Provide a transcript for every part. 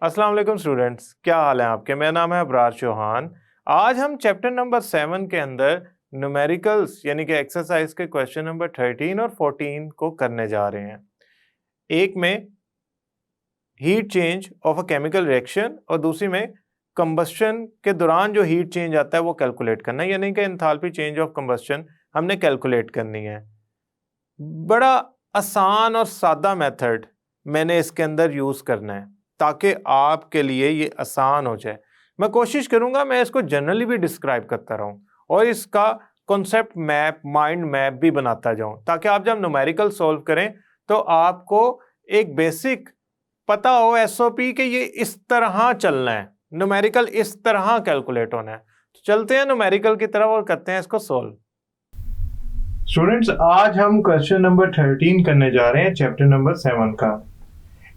अस्सलाम वालेकुम स्टूडेंट्स, क्या हाल है आपके। मेरा नाम है अबरार चौहान। आज हम चैप्टर नंबर 7 के अंदर न्यूमेरिकल्स यानी कि एक्सरसाइज के क्वेश्चन नंबर 13 और 14 को करने जा रहे हैं। एक में heat change of a chemical reaction और दूसरी में कंबस्शन के दौरान जो हीट चेंज आता है वो कैलकुलेट करना है, यानी कि एंथैल्पी चेंज ऑफ कंबस्शन हमने कैलकुलेट करनी है। बड़ा आसान और सादा मेथड मैंने इसके अंदर यूज़ करना है ताकि आपके लिए ये आसान हो जाए। मैं कोशिश करूंगा मैं इसको जनरली भी डिस्क्राइब करता रहूं और इसका कॉन्सेप्ट मैप, माइंड मैप भी बनाता जाऊं ताकि आप जब न्यूमेरिकल सॉल्व करें तो आपको एक बेसिक पता हो एसओपी कि ये इस तरह चलना है, न्यूमेरिकल इस तरह कैलकुलेट होना है। तो चलते हैं न्यूमेरिकल की तरफ और करते हैं इसको सॉल्व। स्टूडेंट्स, आज हम क्वेश्चन नंबर 13 करने जा रहे हैं चैप्टर नंबर 7 का।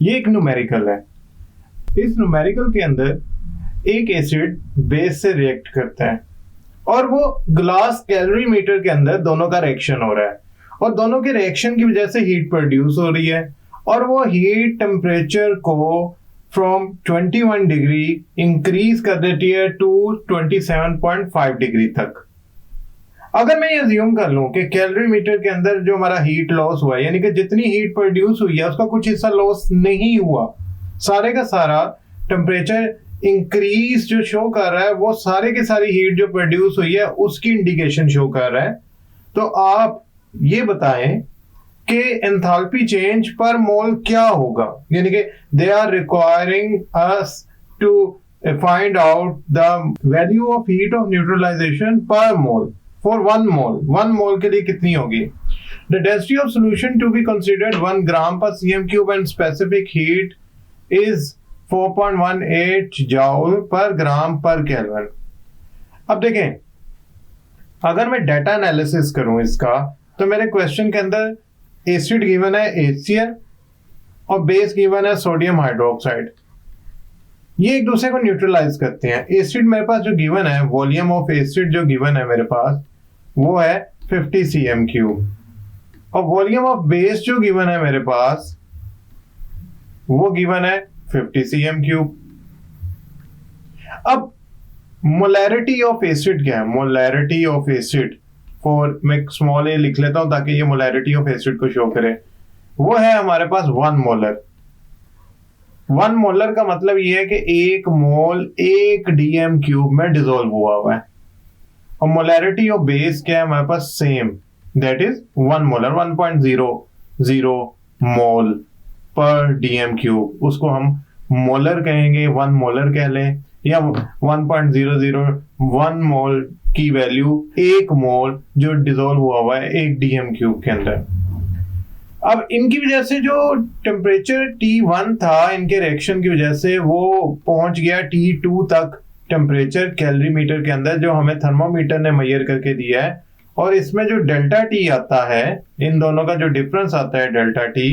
ये एक न्यूमेरिकल है। इस न्यूमेरिकल के अंदर एक एसिड बेस से रिएक्ट करता है और वो ग्लास कैलोरीमीटर के अंदर दोनों का रिएक्शन हो रहा है और दोनों के रिएक्शन की वजह से हीट प्रोड्यूस हो रही है और वो हीट टेम्परेचर को फ्रॉम 21 डिग्री इंक्रीज कर देती है टू 27.5 डिग्री तक। अगर मैं ये अज्यूम कर लूं कि कैलोरीमीटर के अंदर जो हमारा हीट लॉस हुआ है, यानी कि जितनी हीट प्रोड्यूस हुई है उसका कुछ हिस्सा लॉस नहीं हुआ, सारे का सारा टेम्परेचर इंक्रीज जो शो कर रहा है वो सारे की सारी हीट जो प्रोड्यूस हुई है उसकी इंडिकेशन शो कर रहा है। तो आप ये बताएं कि एंथैल्पी चेंज पर मोल क्या होगा, यानी कि they are requiring us to find out the value of heat of neutralisation per mole for 1 मोल। 1 मोल के लिए कितनी होगी? The density of solution to be considered 1 gram per cm cube and specific heat is 4.18 joule per gram पर kelvin. अब देखें, अगर मैं data analysis करूं इसका तो मेरे क्वेश्चन के अंदर एसिड गिवन है HCl और बेस गिवन है सोडियम हाइड्रोक्साइड। ये एक दूसरे को न्यूट्रलाइज करते हैं। एसिड मेरे पास जो गिवन है, वॉल्यूम ऑफ एसिड जो गिवन है मेरे पास वो है 50 cm³ और वॉल्यूम ऑफ बेस जो गिवन है मेरे पास वो गिवन है 50 cm³। अब मोलैरिटी ऑफ एसिड क्या है? मोलैरिटी ऑफ एसिड फॉर, मैं स्मॉल ए लिख लेता हूं ताकि ये मोलैरिटी ऑफ एसिड को शो करे, वो है हमारे पास 1 मोलर। 1 मोलर का मतलब ये है कि 1 मोल 1 dm³ में डिसॉल्व हुआ है और मोलैरिटी ऑफ बेस क्या है हमारे पास? सेम, दैट इज 1 मोलर, 1.00 मोल पर dm³। उसको हम मोलर कहेंगे, 1 मोलर कह लें, या 1.001 मोल की वैल्यू 1 मोल जो डिसॉल्व हुआ है 1 dm³ के अंदर। अब इनकी वजह से जो टेम्परेचर T1 था, इनके रिएक्शन की वजह से वो पहुंच गया T2 तक टेम्परेचर कैलोरीमीटर के अंदर, जो हमें थर्मोमीटर ने मेजर करके दिया है। और इसमें जो डेल्टा T आता है, इन दोनों का जो डिफरेंस आता है डेल्टा T,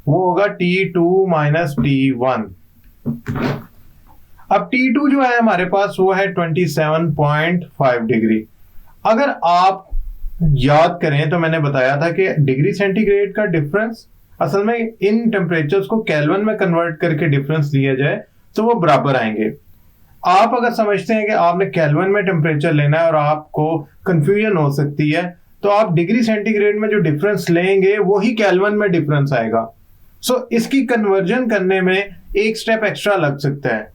वो होगा T2 माइनस T1। अब T2 जो है हमारे पास वो है 27.5 डिग्री। अगर आप याद करें तो मैंने बताया था कि डिग्री सेंटीग्रेड का डिफरेंस असल में इन टेम्परेचर्स को केल्विन में कन्वर्ट करके डिफरेंस लिया जाए तो वो बराबर आएंगे। आप अगर समझते हैं कि आपने केल्विन में टेम्परेचर लेना है और आपको कंफ्यूजन हो सकती है, तो आप डिग्री सेंटीग्रेड में जो डिफरेंस लेंगे वही केल्विन में डिफरेंस आएगा। सो इसकी कन्वर्जन करने में एक स्टेप एक्स्ट्रा लग सकता है,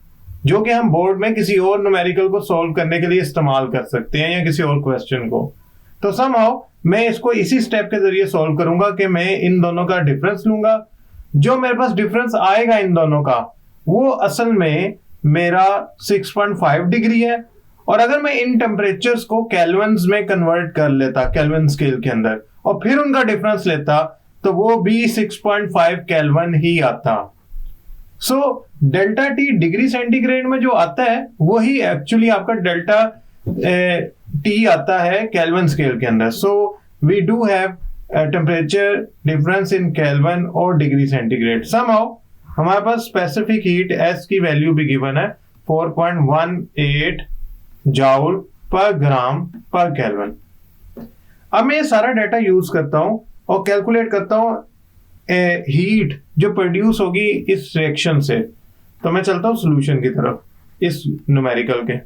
जो कि हम बोर्ड में किसी और न्यूमेरिकल को सॉल्व करने के लिए इस्तेमाल कर सकते हैं या किसी और क्वेश्चन को। तो समहाउ मैं इसको इसी स्टेप के जरिए सॉल्व करूंगा कि मैं इन दोनों का डिफरेंस लूंगा। जो मेरे पास डिफरेंस आएगा इन दोनों का वो असल में मेरा 6.5 डिग्री है। और अगर मैं इन टेम्परेचर्स को केल्विन्स में कन्वर्ट कर लेता केल्विन स्केल के अंदर और फिर उनका डिफरेंस लेता तो वो भी 6.5 केल्विन ही आता। So delta T degree centigrade में जो आता है वही एक्चुअली आपका डेल्टा T आता है केल्विन स्केल के अंदर। So we do have temperature difference in kelvin और डिग्री सेंटीग्रेड। समहाउ हमारे पास स्पेसिफिक हीट S की वैल्यू भी गिवन है 4.18 जूल पर ग्राम पर केल्विन। अब मैं ये सारा डाटा यूज करता हूं और कैलकुलेट करता हूं हीट जो प्रोड्यूस होगी इस रिएक्शन से। तो मैं चलता हूं सोल्यूशन की तरफ इस न्यूमेरिकल के।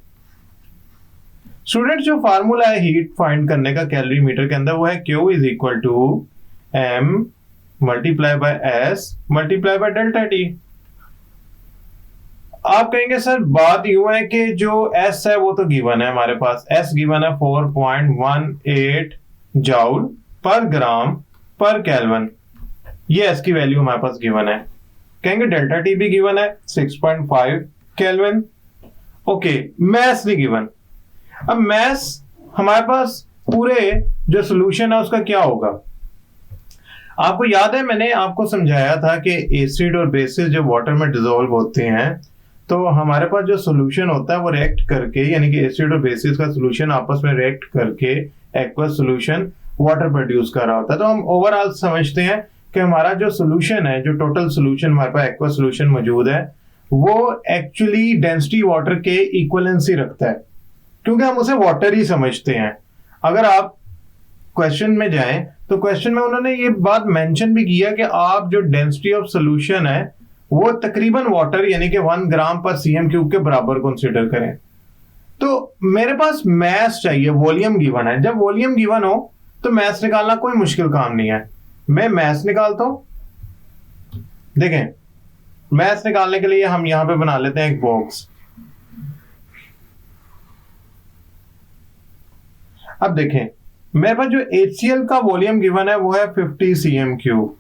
स्टूडेंट जो फार्मूला है हीट फाइंड करने का कैलोरी मीटर के अंदर वो है Q is equal to M multiply by S multiply by delta T। आप कहेंगे सर बात यूं है कि जो S है वो तो गिवन है हमारे पास, S गिवन है 4.18 जाउल पर ग्राम पर केल्विन, ये S की वैल्यू हमारे पास गिवन है। कहेंगे डेल्टा T भी गिवन है 6.5 केल्विन। ओके, मैस नहीं गिवन। अब मैस हमारे पास पूरे जो सॉल्यूशन है उसका क्या होगा? आपको याद है मैंने आपको समझाया था कि एसिड और बेसिस जब वाटर में डिसॉल्व होते हैं तो हमारे पास जो सॉल्यूशन होता है वो रिएक्ट करके, यानी कि एसिड और बेसिस का सॉल्यूशन आपस में रिएक्ट करके एक्वस सॉल्यूशन वाटर प्रोड्यूस कर रहा होता है। तो हम ओवरऑल समझते हैं कि हमारा जो सॉल्यूशन है, जो टोटल सॉल्यूशन हमारे पास एक्वस सॉल्यूशन मौजूद है, वो एक्चुअली डेंसिटी वाटर के इक्विवेलेंसी रखता है, क्योंकि हम उसे वाटर ही समझते हैं। अगर आप क्वेश्चन में जाएं तो क्वेश्चन में उन्होंने ये बात मेंशन भी किया कि आप जो डेंसिटी ऑफ सॉल्यूशन है वो तकरीबन वाटर यानी कि 1 ग्राम पर सीएम क्यूब के बराबर कंसीडर करें। तो मेरे पास मैस चाहिए, वॉल्यूम गिवन है। जब वॉल्यूम गिवन हो तो मैस निकालना कोई मुश्किल काम नहीं है। मैं मैस निकालता हूं। देखें, मैस निकालने के लिए हम यहां पे बना लेते हैं एक बॉक्स। अब देखें, मेरे पास जो HCl का वॉल्यूम गिवन है वो है 50 cm क्यूब।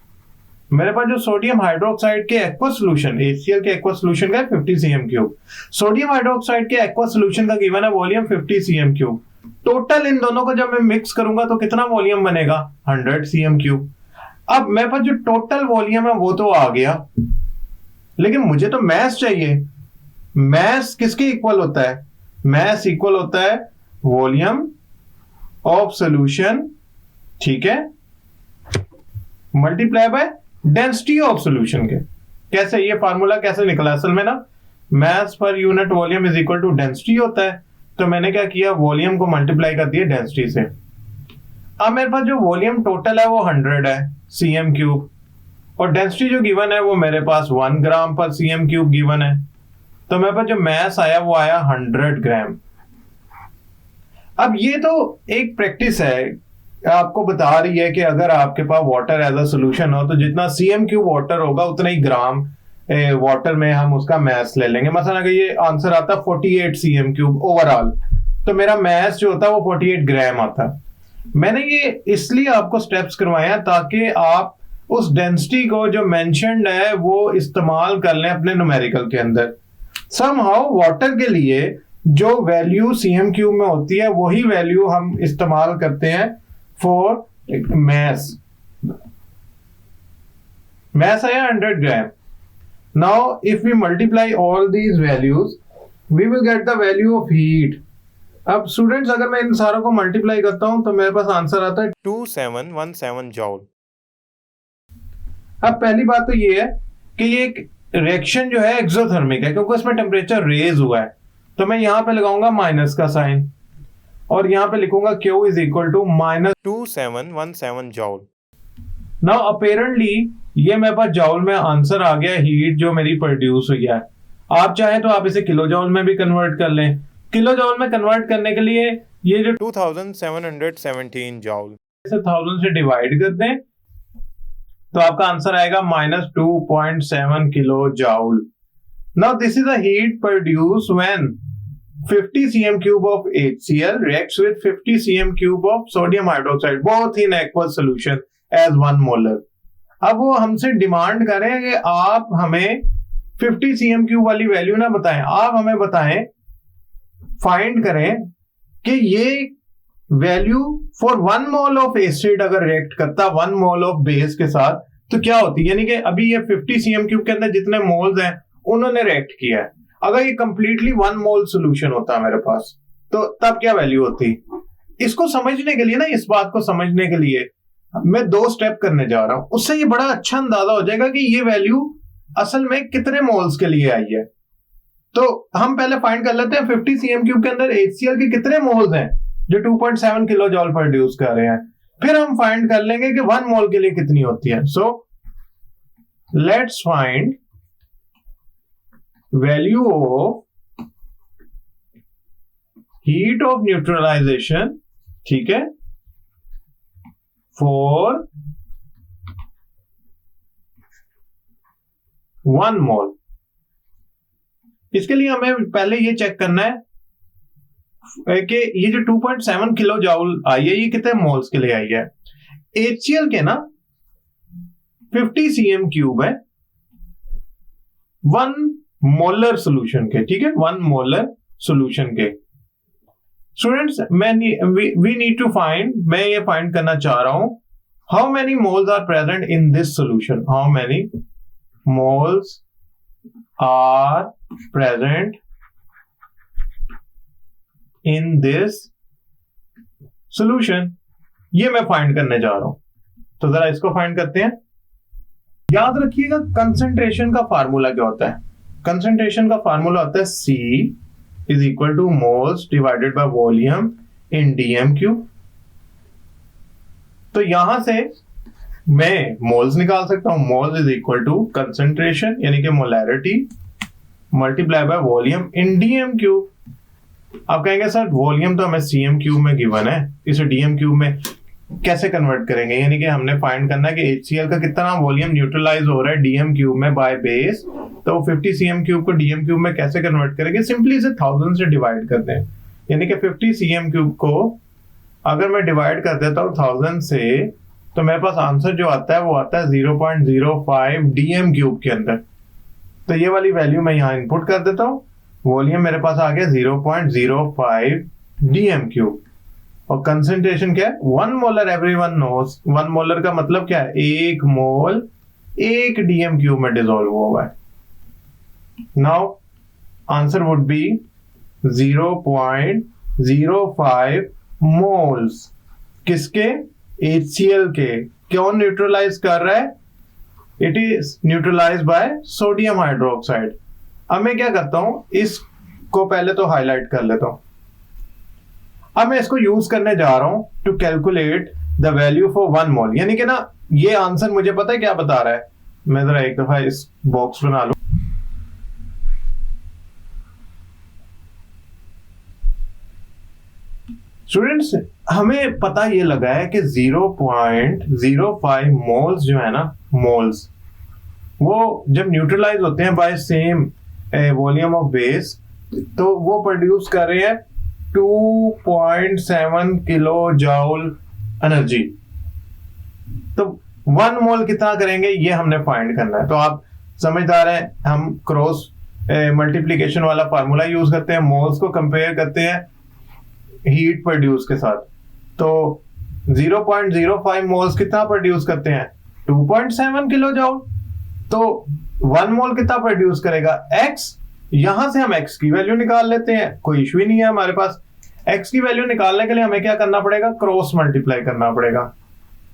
मेरे पास जो सोडियम हाइड्रोक्साइड के एक्वस सॉल्यूशन, HCl के एक्वस सॉल्यूशन का है 50 cm क्यूब। सोडियम हाइड्रोक्साइड के एक्वस सॉल्यूशन का गिवन है वॉल्यूम 50 cm क्यूब। टोटल इन दोनों को जब मैं मिक्स करूंगा तो कितना वॉल्यूम बनेगा? 100 cm क्यूब। अब मेरे पास जो टोटल वॉल्यूम है वो तो आ गया, लेकिन मुझे तो मैस चाहिए। मैस किसके इक्वल होता है? मैस इक्वल होता है वॉल्यूम ऑफ सॉल्यूशन, ठीक है, multiply by density of solution के। कैसे ये फार्मूला कैसे निकला? असल में ना mass per unit volume is equal to density होता है, तो मैंने क्या किया, वॉल्यूम को मल्टीप्लाई कर दिया डेंसिटी से। अब मेरे पास जो वॉल्यूम टोटल है वो 100 है सीएम क्यूब, और डेंसिटी जो गिवन है वो मेरे पास 1 gram per cm cube given है, तो मेरे पास जो मास आया वो आया 100 ग्राम। अब ये तो एक प्रैक्टिस है, आपको बता रही है कि अगर आपके पास वाटर एज अ सॉल्यूशन हो तो जितना सीएम क्यूब वाटर होगा उतना ही ग्राम वाटर में हम उसका मास ले लेंगे। मसलन अगर ये आंसर आता 48 सीएम क्यूब ओवरऑल, तो मेरा मास जो होता है वो 48 ग्राम आता। मैंने ये इसलिए आपको स्टेप्स करवाए हैं ताकि आप उस डेंसिटी को जो मेंशन्ड है वो इस्तेमाल कर लें अपने न्यूमेरिकल के अंदर। समहाउ वाटर के लिए जो वैल्यू सीएम क्यूब में होती है वही वैल्यू हम इस्तेमाल करते हैं फॉर मास। मास आया 100 gram. Now if we multiply all these values we will get the value of heat. अब स्टूडेंट्स अगर मैं इन सारों को मल्टीप्लाई करता हूं तो मेरे पास आंसर आता है 2717 जॉल। अब पहली बात तो ये है कि ये एक रिएक्शन जो है एक्सोथर्मिक है, क्योंकि इसमें टेम्परेचर रेज हुआ है, तो मैं यहां पे लगाऊंगा माइनस का साइन और यहां पे लिखूंगा Q is equal to -2717 joule. Now apparently ये मेरे पास जॉल में आंसर आ गया, हीट जो मेरी प्रोड्यूस हुई है। आप चाहें तो आप इसे किलो जॉल में भी कन्वर्ट कर लें। किलो जॉल में कन्वर्ट करने के लिए ये जो 2717 जॉल इसे 1000 से डिवाइड कर दें तो आपका आंसर आएगा -2.7 kilo जॉल। Now this is the heat produced when 50 cm cube of HCl reacts with 50 cm cube of sodium hydroxide, both in aqueous solution as 1 molar. अब वो हमसे डिमांड करें कि आप हमें 50 cm cube वाली वैल्यू ना बताएं, आप हमें बताएं, फाइंड करें कि ये value for 1 mole of acid अगर रिएक्ट करता 1 मोल ऑफ बेस के साथ तो क्या होती, यानी कि अभी ये 50 cm क्यूब के अंदर जितने मोल्स हैं उन्होंने रिएक्ट किया है, अगर ये कंप्लीटली 1 मोल सॉल्यूशन होता है मेरे पास तो तब क्या वैल्यू होती। इसको समझने के लिए ना, इस बात को समझने के लिए मैं 2 स्टेप करने जा रहा हूं, उससे ये बड़ा अच्छा अंदाजा हो जाएगा कि ये वैल्यू असल में कितने मोल्स के लिए आई है। तो हम पहले फाइंड कर लेते हैं 50 cm क्यूब के अंदर HCl के कितने मोल्स हैं जो 2.7 किलो जॉल प्रोड्यूस कर रहे हैं, फिर हम फाइंड कर लेंगे कि 1 मोल के लिए कितनी होती है। So let's find value of heat of neutralisation, ठीक है, फॉर 1 मोल। इसके लिए हमें पहले ये चेक करना है कि ये जो 2.7 किलो जूल आई है ये कितने मोल्स के लिए आई है। HCl के ना 50 cm³ है 1 मोलर सोल्यूशन के, ठीक है, 1 मोलर सोल्यूशन के। Students we need to find, मैं ये फाइंड करना चाह रहा हूं, how many moles are present in this solution, how many moles are present in this solution, ये मैं फाइंड करने जा रहा हूं। तो जरा इसको फाइंड करते हैं। याद रखिएगा कंसंट्रेशन का फार्मूला क्या होता है। कंसंट्रेशन का फार्मूला होता है C is equal to moles divided by volume in dm³। तो यहां से मैं मोल्स निकाल सकता हूं, moles is equal to concentration यानी कि molarity multiply by volume in dm³। आप कहेंगे सर वॉल्यूम तो हमें cm³ में गिवन है, इसे dm³ में कैसे कन्वर्ट करेंगे, यानी कि हमने फाइंड करना है कि HCl का कितना वॉल्यूम न्यूट्रलाइज हो रहा है dm³ में बाय बेस, तो 50 cm³ को dm³ में कैसे कन्वर्ट करेंगे, सिंपली इसे 1000 से डिवाइड करते हैं, यानी कि 50 cm³ को अगर मैं डिवाइड कर देता हूँ 1000 से, तो मेरे पास आंसर जो आता है वो आता है 0.05 dm³ के अंदर। तो ये वाली वैल्यू मैं यहाँ इनपुट कर देता हूँ, वॉल्यूम मेरे पास आ गया 0.05 dm³। और कंसंट्रेशन क्या है 1 मोलर, एवरीवन नोस 1 मोलर का मतलब क्या है 1 मोल 1 dm³ में डिसॉल्व हुआ है। Now answer would be 0.05 moles किसके, HCl के। क्यों न्यूट्रलाइज कर रहा है, it is neutralise by sodium hydroxide. अब मैं क्या करता हूं, इसको पहले तो हाईलाइट कर लेता हूं। अब मैं इसको यूज करने जा रहा हूं to calculate the value for 1 mole, यानी कि ना ये आंसर मुझे पता है क्या बता रहा है। मैं जरा एक दफा इस बॉक्स बना लूं। स्टूडेंट्स हमें पता ये लगा है कि 0.05 मोल्स जो है ना, मोल्स वो जब न्यूट्रलाइज होते हैं by same volume of base, तो वो प्रोड्यूस कर रहे हैं 2.7 किलो जूल एनर्जी। तो 1 मोल कितना करेंगे ये हमने फाइंड करना है। तो आप समझदार हैं, हम क्रॉस मल्टीप्लिकेशन वाला फार्मूला यूज करते हैं, मोल्स को कंपेयर करते हैं हीट प्रोड्यूस के साथ। तो 0.05 मोल्स कितना प्रोड्यूस करते हैं 2.7 किलो जूल। तो 1 मोल कितना प्रोड्यूस करेगा x, यहां से हम x की वैल्यू निकाल लेते हैं, कोई इश्यू ही नहीं है हमारे पास। x की वैल्यू निकालने के लिए हमें क्या करना पड़ेगा, क्रॉस मल्टीप्लाई करना पड़ेगा।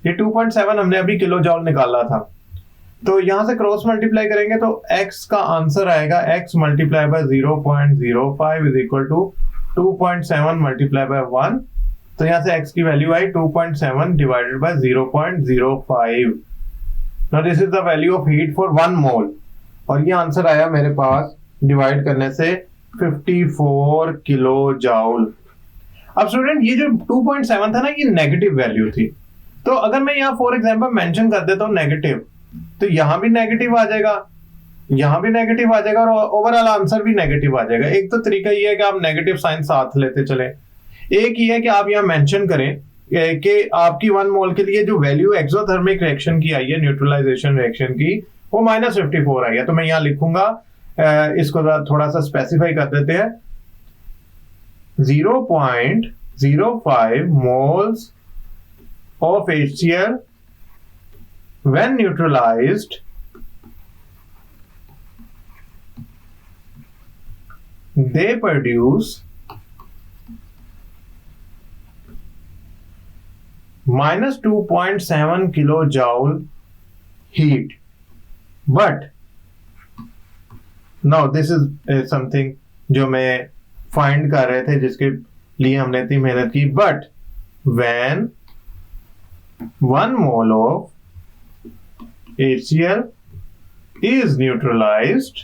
ये 2.7 हमने अभी किलो जूल निकाला था, तो यहां से क्रॉस मल्टीप्लाई करेंगे तो x का आंसर आएगा x multiply by 0.05 is equal to 2.7 multiply by 1। तो यहां से x की वैल्यू आई 2.7 divided by 0.05। Now this is the value of heat for 1 mole, और ये आंसर आया मेरे पास डिवाइड करने से 54 किलो जूल। अब स्टूडेंट ये जो 2.7 था ना, ये नेगेटिव वैल्यू थी। तो अगर मैं यहाँ फॉर एग्जांपल मेंशन कर देता हूँ नेगेटिव, तो यहां भी नेगेटिव आ जाएगा, यहां भी नेगेटिव आ जाएगा, और ओवरऑल आंसर भी नेगेटिव आ जाएगा। एक तो तरीका ये है कि आप नेगेटिव साइन साथ लेते चले, एक ये है कि आप यहाँ मेंशन करें कि आपकी 1 मोल के लिए जो वैल्यू एक्सोथर्मिक रिएक्शन की आई है, न्यूट्रलाइजेशन रिएक्शन की, वो -54 आई है। तो मैं यहाँ लिखूंगा, इसको थोड़ा सा स्पेसिफाई कर देते हैं, 0.05 moles of HCl when neutralized they produce -2.7 kilojoule heat. But now this is something जो मैं फाइंड कर रहे थे, जिसके लिए हमने इतनी मेहनत की। But when 1 mole of HCl is neutralized,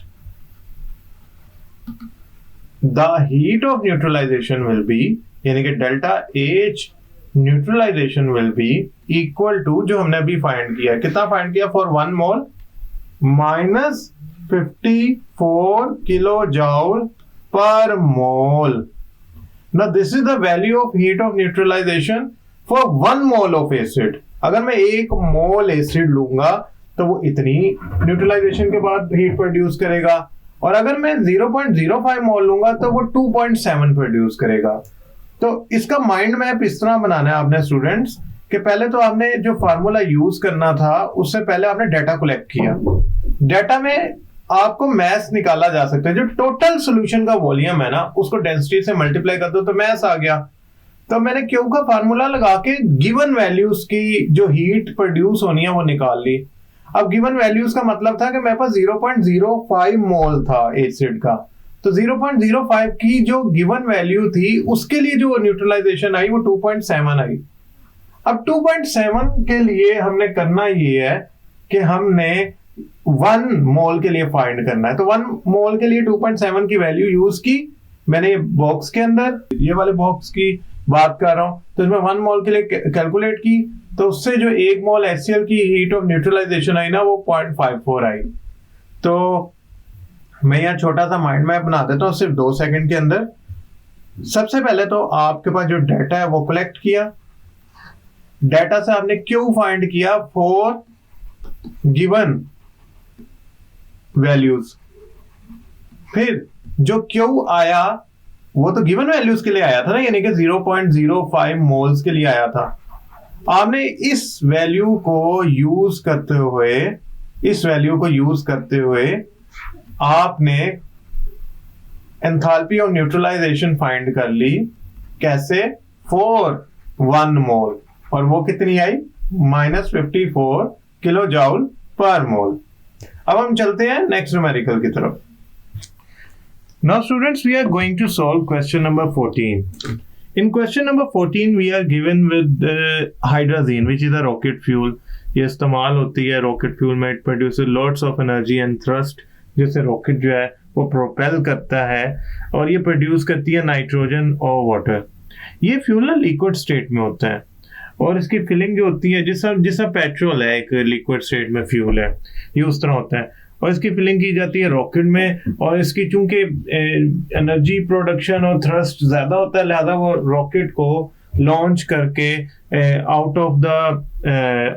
the heat of neutralisation will be, यानी कि delta H neutralisation will be equal to, जो हमने अभी फाइंड किया, कितना फाइंड किया, फॉर 1 मोल -54 किलो जूल पर मोल. Now this is the value of heat of neutralization for 1 mole of acid. अगर मैं 1 मोल एसिड लूंगा तो वो इतनी न्यूट्रलाइजेशन के बाद हीट प्रोड्यूस करेगा, और अगर मैं 0.05 मोल लूंगा तो वो 2.7 प्रोड्यूस करेगा. तो इसका माइंड मैप इस तरह बनाना है आपने स्टूडेंट्स, कि पहले तो आपने जो फार्मूला यूज करना था उससे पहले आपने डाटा कलेक्ट किया. डाटा में आपको मैस निकाला जा सकता है, जो टोटल सॉल्यूशन का वॉल्यूम है ना उसको डेंसिटी से मल्टीप्लाई कर दो तो मैस आ गया. तो मैंने क्यू का फार्मूला लगा के गिवन वैल्यूज की जो हीट प्रोड्यूस होनी है वो निकाल ली. अब गिवन वैल्यूज का मतलब था कि मेरे पास 0.05 मोल था एसिड का, तो 0.05 की जो गिवन वैल्यू थी उसके लिए जो न्यूट्रलाइजेशन आई वो 2.7 आई. अब 2.7 के लिए हमने करना ये है कि हमने 1 मोल के लिए फाइंड करना है. तो 1 मोल के लिए 2.7 की वैल्यू यूज की मैंने ये बॉक्स के अंदर, ये वाले बॉक्स की बात कर रहा हूं. तो इसमें 1 मोल के लिए कैलकुलेट की, तो उससे जो 1 मोल HCl की हीट ऑफ न्यूट्रलाइजेशन आई ना वो 0.54 आई. तो मैं यहाँ छोटा सा माइंड मैप बना देता हूँ सिर्फ 2 सेकंड के अंदर. सबसे पहले तो आपके पास जो डाटा है वो कलेक्ट किया, डाटा से आपने क्यू फाइंड किया फॉर गिवन वैल्यूज. फिर जो क्यू आया वो तो गिवन वैल्यूज के लिए आया था ना, यानी कि 0.05 मोल्स के लिए आया था. आपने इस वैल्यू को यूज करते हुए आपने एंथैल्पी ऑफ न्यूट्रलाइजेशन फाइंड कर ली. कैसे? फॉर 1 मोल, और वो कितनी आई, -54 किलो जूल पर मोल. अब हम चलते हैं नेक्स्ट न्यूमेरिकल की तरफ. Now students, we are going to solve question number 14. In question number 14 we are given with hydrazine, which is a rocket fuel. ये इस्तेमाल होती है रॉकेट फ्यूल में. It produces lots of energy and thrust, जिससे rocket जो है वो propel करता है, और ये प्रोड्यूस करती है नाइट्रोजन और वाटर. ये फ्यूल ना लिक्विड स्टेट में होता है, और इसकी फिलिंग जो होती है जिसका पेट्रोल है एक लिक्विड स्टेट में फ्यूल है, ये उस तरह होता है, और इसकी फिलिंग की जाती है रॉकेट में. और इसकी चूंकि एनर्जी प्रोडक्शन और थ्रस्ट ज्यादा होता है, लिहाजा वो रॉकेट को लॉन्च करके out of the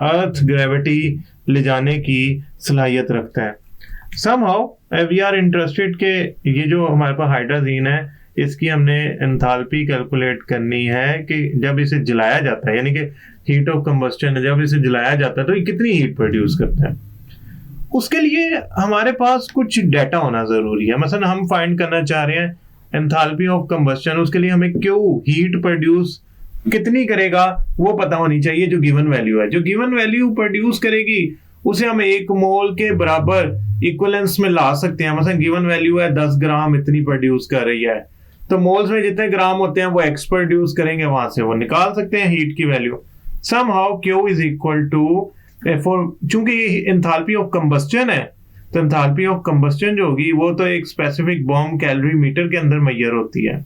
earth gravity ले जाने की सलाहियत रखता है. समहाउ वी आर इंटरेस्टेड के ये जो हमारे पास हाइड्राजीन है इसकी हमने एंथैल्पी कैलकुलेट करनी है कि जब इसे जलाया जाता है, यानी कि हीट ऑफ कंबस्टन है, जब इसे जलाया जाता है तो ये कितनी हीट प्रोड्यूस करता है. उसके लिए हमारे पास कुछ डाटा होना जरूरी है. मसलन हम फाइंड करना चाह रहे हैं एंथैल्पी ऑफ कंबस्टन, उसके लिए हमें क्यों हीट प्रोड्यूस कितनी करेगा वो पता होनी चाहिए. जो गिवन वैल्यू है, जो गिवन वैल्यू प्रोड्यूस करेगी उसे हम 1 मोल के बराबर इक्विवेलेंस में ला सकते हैं. मतलब गिवन वैल्यू है 10 ग्राम इतनी प्रोड्यूस कर रही है, तो मोल्स में जितने ग्राम होते हैं वो एक्स प्रोड्यूस करेंगे, वहां से वो निकाल सकते हैं हीट की value. Somehow Q is equal to, चूंकि एंथैल्पी ऑफ कंबस्टन है तो एंथैल्पी ऑफ कंबस्टन जो होगी वो तो एक स्पेसिफिक बॉम्ब कैलोरी मीटर के अंदर मेजर होती है.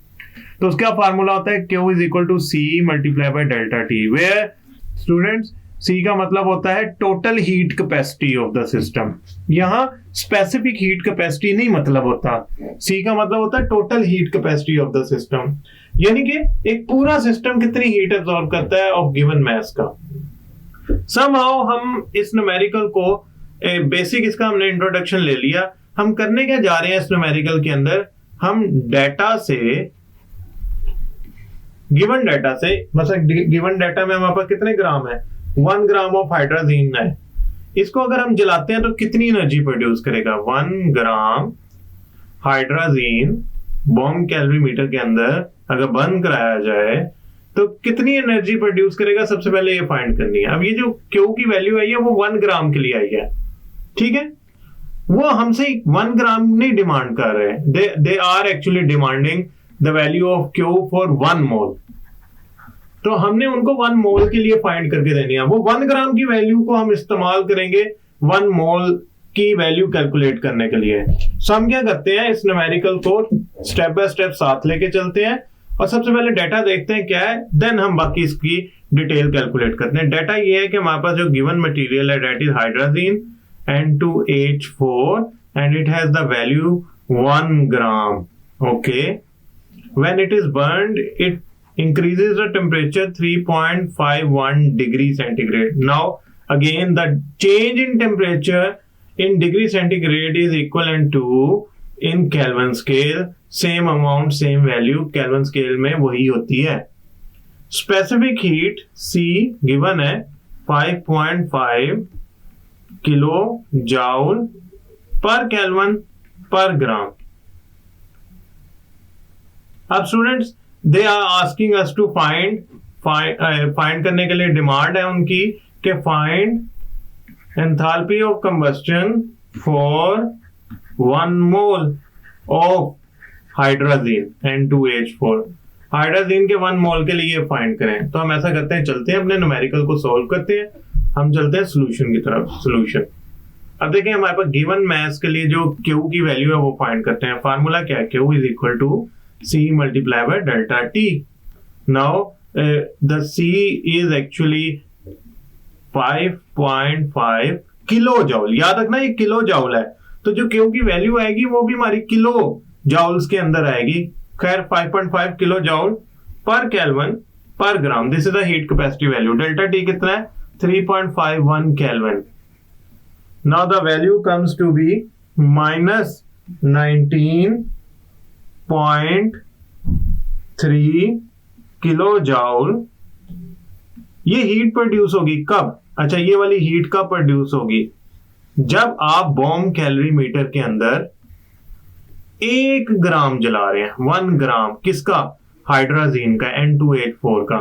तो उसका फार्मूला होता है Q is equal to C multiply by delta T, where students C का मतलब होता है total heat capacity of the system. यहाँ स्पेसिफिक हीट कैपेसिटी नहीं मतलब होता, C का मतलब होता है total heat capacity of the system, यानी कि एक पूरा सिस्टम कितनी हीट एब्जॉर्ब करता है ऑफ गिवन मास का. समहाउ हम इस न्यूमेरिकल को बेसिक इसका हमने इंट्रोडक्शन ले लिया. हम करने क्या जा रहे हैं इस न्यूमेरिकल के अंदर, हम डाटा से, गिवन डाटा से, मतलब गिवन डाटा में हमारे पास कितने ग्राम है, 1 ग्राम ऑफ हाइड्राजीन है, इसको अगर हम जलाते हैं तो कितनी एनर्जी प्रोड्यूस करेगा. 1 ग्राम हाइड्राजीन बॉम्ब कैलोरी मीटर के अंदर अगर बर्न कराया जाए तो कितनी एनर्जी प्रोड्यूस करेगा, सबसे पहले ये फाइंड करनी है. अब ये जो Q की वैल्यू आई है वो 1 ग्राम के लिए आई है, ठीक है. वो हमसे 1 ग्राम नहीं डिमांड कर रहे हैं, they are actually demanding the value of Q for 1 mole. तो हमने उनको 1 मोल के लिए फाइंड करके देनी है. वो 1 ग्राम की वैल्यू को हम इस्तेमाल करेंगे 1 मोल की वैल्यू कैलकुलेट करने के लिए। सो हम क्या करते हैं, इस न्यूमेरिकल को स्टेप बाय स्टेप साथ लेके चलते हैं और सबसे पहले डाटा देखते हैं क्या है, देन हम बाकी इसकी डिटेल कैलकुलेट करते हैं। डाटा ये है कि हमारे पास जो गिवन मटेरियल है that is hydrazine N2H4 and it has the value 1 gram. Okay, when it is burned it increases the temperature 3.51 degree centigrade. Now again the change in temperature in degree centigrade is equivalent to in Kelvin scale, same amount same value Kelvin scale में वही होती है। Specific heat C given है 5.5 kilo joule per kelvin पर gram. अब students they are asking us to find करने के लिए डिमांड है उनकी कि find enthalpy of combustion for 1 mole of hydrogen N2H4। Hydrogen के 1 मोल के लिए फाइंड करें। तो हम ऐसा करते हैं, चलते हैं अपने न्यूमेरिकल को सॉल्व करते हैं, हम चलते हैं सॉल्यूशन की तरफ। सॉल्यूशन अब देखें, हमारे पास गिवन मास के लिए जो Q की वैल्यू है वो फाइंड करते हैं। फार्मूला क्या है, Q is equal to C multiply by delta T। Now the C is actually 5.5 kilo joule. याद रखना ये किलो जाउल है, तो जो Q की वैल्यू आएगी वो भी हमारी किलो जाउल्स के अंदर आएगी। खैर 5.5 किलो जाउल पर केल्विन पर gram, this is the heat capacity value. Delta T कितना है, 3.51 Kelvin. Now the value comes to be minus 19.3 किलोजाउल। ये हीट प्रोड्यूस होगी कब, अच्छा ये वाली हीट कब प्रोड्यूस होगी, जब आप बॉम्ब कैलोरीमीटर के अंदर 1 ग्राम जला रहे हैं। 1 ग्राम किसका, हाइड्रोजीन का N2H4 का।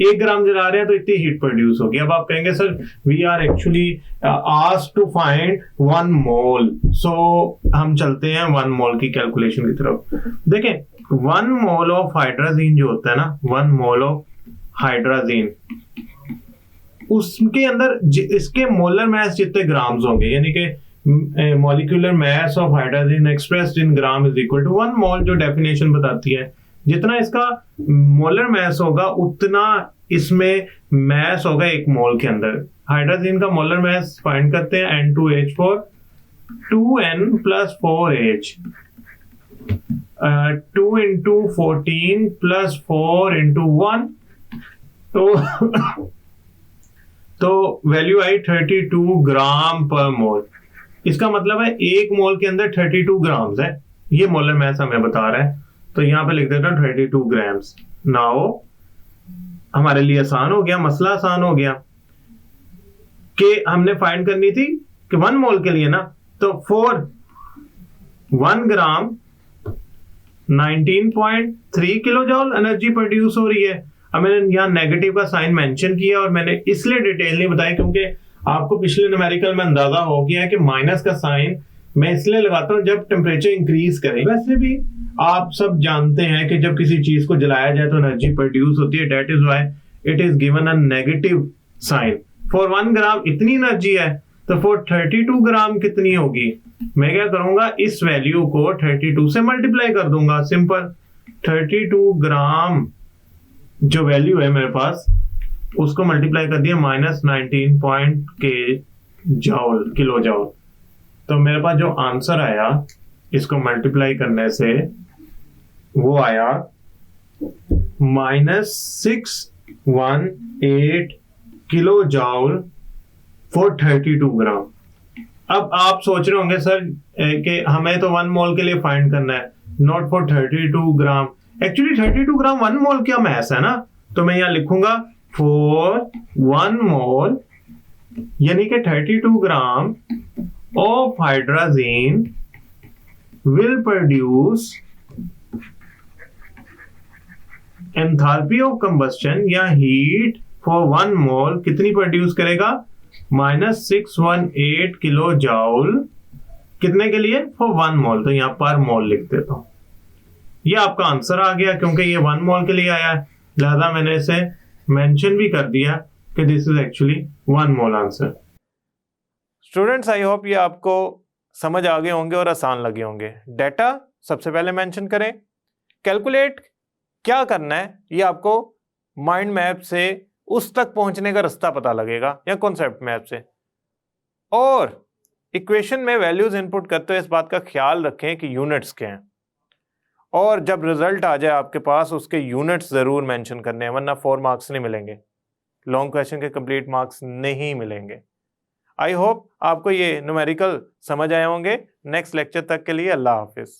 1 ग्राम जला रहे हैं तो इतनी हीट प्रोड्यूस होगी। अब आप कहेंगे sir we are actually asked to find 1 mole. So हम चलते हैं 1 मोल की कैलकुलेशन की तरफ। देखें 1 मोल ऑफ हाइड्रोजीन जो होता है ना, 1 मोल ऑफ हाइड्रोजीन, उसके अंदर इसके मोलर मास जितने ग्राम्स होंगे, यानी कि molecular mass of hydrogen expressed in gram is equal to 1 mole. जो डेफिनेशन बताती है जितना इसका मोलर मास होगा उतना इसमें मास होगा 1 मोल के अंदर। हाइड्रोजीन का मोलर मास फाइंड करते हैं N2H4 2N plus 4H 2 into 14 plus 4 into 1 तो वैल्यू आई 32 ग्राम पर मोल। इसका मतलब है 1 मोल के अंदर 32 ग्राम्स है, ये मोलर मास हमें बता रहा है। तो यहां पे लिख देता हूं 32 ग्राम्स। नाउ हमारे लिए आसान हो गया, मसला आसान हो गया कि हमने फाइंड करनी थी कि 1 मोल के लिए ना, तो 1 ग्राम 19.3 किलो जॉल एनर्जी प्रोड्यूस हो रही है। अब मैंने यहाँ नेगेटिव का साइन मेंशन किया और मैंने इसलिए डिटेल नहीं बताई क्योंकि आपको पिछले न्यूमेरिकल में अंदाजा हो गया है कि माइनस का साइन मैं इसलिए लगाता हूं जब टेम्परेचर इंक्रीज करे। वैसे भी आप सब जानते हैं कि जब किसी चीज को जलाया जाए तो एनर्जी प्रोड्यूस होती है, that is why it is given a negative sign. For 1 gram इतनी एनर्जी है, तो फॉर 32 ग्राम कितनी होगी, मैं क्या करूंगा इस वैल्यू को 32 से मल्टीप्लाई कर दूंगा। सिंपल 32 ग्राम जो वैल्यू है मेरे पास उसको मल्टीप्लाई कर दिया -19 किलो जाउल। तो मेरे पास जो आंसर आया इसको मल्टीप्लाई करने से वो आया -618 किलो जाउल फॉर 32 ग्राम। अब आप सोच रहे होंगे सर कि हमें तो 1 मोल के लिए फाइंड करना है, नॉट फॉर 32 ग्राम। एक्चुअली 32 ग्राम 1 मोल क्या मैस है ना, तो मैं यहां लिखूंगा फॉर 1 मोल, यानी कि 32 gram of hydrazine will produce enthalpy of combustion या हीट फॉर 1 मोल कितनी प्रोड्यूस करेगा, -618 किलो जाउल। कितने के लिए, फॉर 1 मोल। तो यहां पर मोल लिख देता हूं। ये आपका आंसर आ गया क्योंकि ये 1 मोल के लिए आया है, लिहाजा मैंने इसे मेंशन भी कर दिया कि this is actually 1 mole answer. Students I hope ये आपको समझ आ गए होंगे और आसान लगे होंगे। डेटा सबसे पहले मेंशन करें, कैलकुलेट क्या करना है ये आपको माइंड मैप से उस तक पहुंचने का रास्ता पता लगेगा या कॉन्सेप्ट मैप से, और इक्वेशन में वैल्यूज इनपुट करते हुए इस बात का ख्याल रखें कि यूनिट्स क्या हैं, और जब रिजल्ट आ जाए आपके पास उसके यूनिट्स जरूर मेंशन करने हैं, वरना 4 मार्क्स नहीं मिलेंगे, लॉन्ग क्वेश्चन के कंप्लीट मार्क्स नहीं मिलेंगे। आई होप आपको ये न्यूमेरिकल समझ आए होंगे। नेक्स्ट लेक्चर तक के लिए अल्लाह हाफिज।